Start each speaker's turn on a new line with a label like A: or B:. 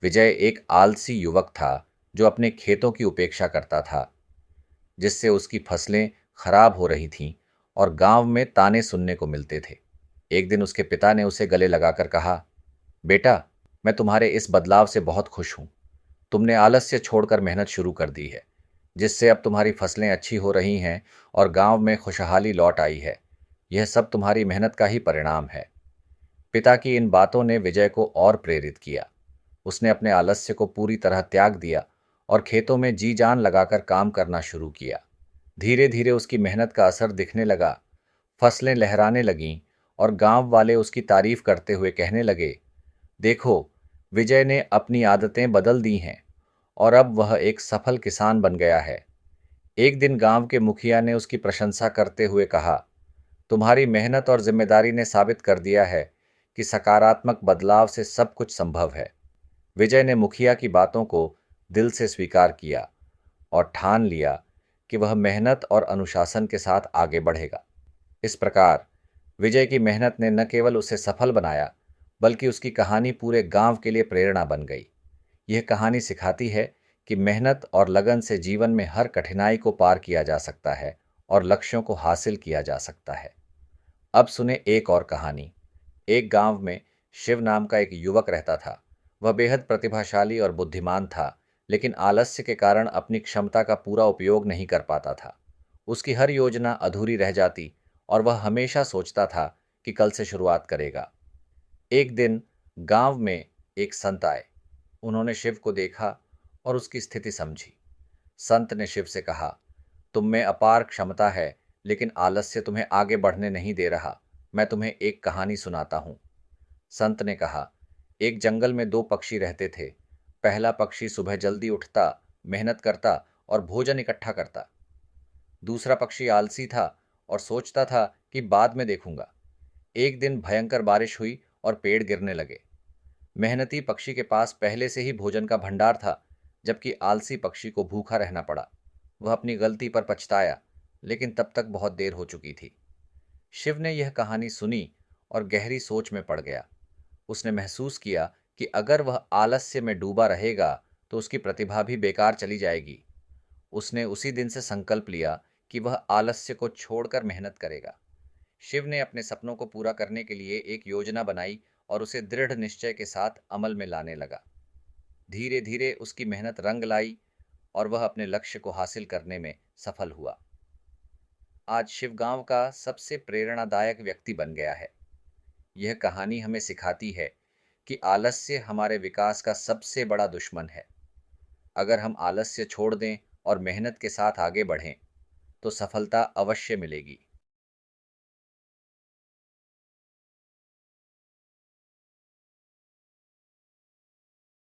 A: विजय एक आलसी युवक था जो अपने खेतों की उपेक्षा करता था, जिससे उसकी फसलें खराब हो रही थीं और गांव में ताने सुनने को मिलते थे। एक दिन उसके पिता ने उसे गले लगाकर कहा, बेटा, मैं तुम्हारे इस बदलाव से बहुत खुश हूं। तुमने आलस्य छोड़कर मेहनत शुरू कर दी है, जिससे अब तुम्हारी फसलें अच्छी हो रही हैं और गांव में खुशहाली लौट आई है। यह सब तुम्हारी मेहनत का ही परिणाम है। पिता की इन बातों ने विजय को और प्रेरित किया। उसने अपने आलस्य को पूरी तरह त्याग दिया और खेतों में जी जान लगाकर काम करना शुरू किया। धीरे धीरे उसकी मेहनत का असर दिखने लगा। फसलें लहराने लगीं और गांव वाले उसकी तारीफ करते हुए कहने लगे, देखो, विजय ने अपनी आदतें बदल दी हैं और अब वह एक सफल किसान बन गया है। एक दिन गांव के मुखिया ने उसकी प्रशंसा करते हुए कहा, तुम्हारी मेहनत और जिम्मेदारी ने साबित कर दिया है कि सकारात्मक बदलाव से सब कुछ संभव है। विजय ने मुखिया की बातों को दिल से स्वीकार किया और ठान लिया कि वह मेहनत और अनुशासन के साथ आगे बढ़ेगा। इस प्रकार विजय की मेहनत ने न केवल उसे सफल बनाया, बल्कि उसकी कहानी पूरे गांव के लिए प्रेरणा बन गई। यह कहानी सिखाती है कि मेहनत और लगन से जीवन में हर कठिनाई को पार किया जा सकता है और लक्ष्यों को हासिल किया जा सकता है। अब सुने एक और कहानी। एक गांव में शिव नाम का एक युवक रहता था। वह बेहद प्रतिभाशाली और बुद्धिमान था, लेकिन आलस्य के कारण अपनी क्षमता का पूरा उपयोग नहीं कर पाता था। उसकी हर योजना अधूरी रह जाती और वह हमेशा सोचता था कि कल से शुरुआत करेगा। एक दिन गांव में एक संत आए। उन्होंने शिव को देखा और उसकी स्थिति समझी। संत ने शिव से कहा, तुम में अपार क्षमता है, लेकिन आलस्य तुम्हें आगे बढ़ने नहीं दे रहा। मैं तुम्हें एक कहानी सुनाता हूँ। संत ने कहा, एक जंगल में दो पक्षी रहते थे। पहला पक्षी सुबह जल्दी उठता, मेहनत करता और भोजन इकट्ठा करता। दूसरा पक्षी आलसी था और सोचता था कि बाद में देखूंगा। एक दिन भयंकर बारिश हुई और पेड़ गिरने लगे। मेहनती पक्षी के पास पहले से ही भोजन का भंडार था, जबकि आलसी पक्षी को भूखा रहना पड़ा। वह अपनी गलती पर पछताया, लेकिन तब तक बहुत देर हो चुकी थी। शिव ने यह कहानी सुनी और गहरी सोच में पड़ गया। उसने महसूस किया कि अगर वह आलस्य में डूबा रहेगा तो उसकी प्रतिभा भी बेकार चली जाएगी। उसने उसी दिन से संकल्प लिया कि वह आलस्य को छोड़कर मेहनत करेगा। शिव ने अपने सपनों को पूरा करने के लिए एक योजना बनाई और उसे दृढ़ निश्चय के साथ अमल में लाने लगा। धीरे धीरे उसकी मेहनत रंग लाई और वह अपने लक्ष्य को हासिल करने में सफल हुआ। आज शिव गांव का सबसे प्रेरणादायक व्यक्ति बन गया है। यह कहानी हमें सिखाती है कि आलस्य हमारे विकास का सबसे बड़ा दुश्मन है। अगर हम आलस्य छोड़ दें और मेहनत के साथ आगे बढ़ें, तो सफलता अवश्य मिलेगी।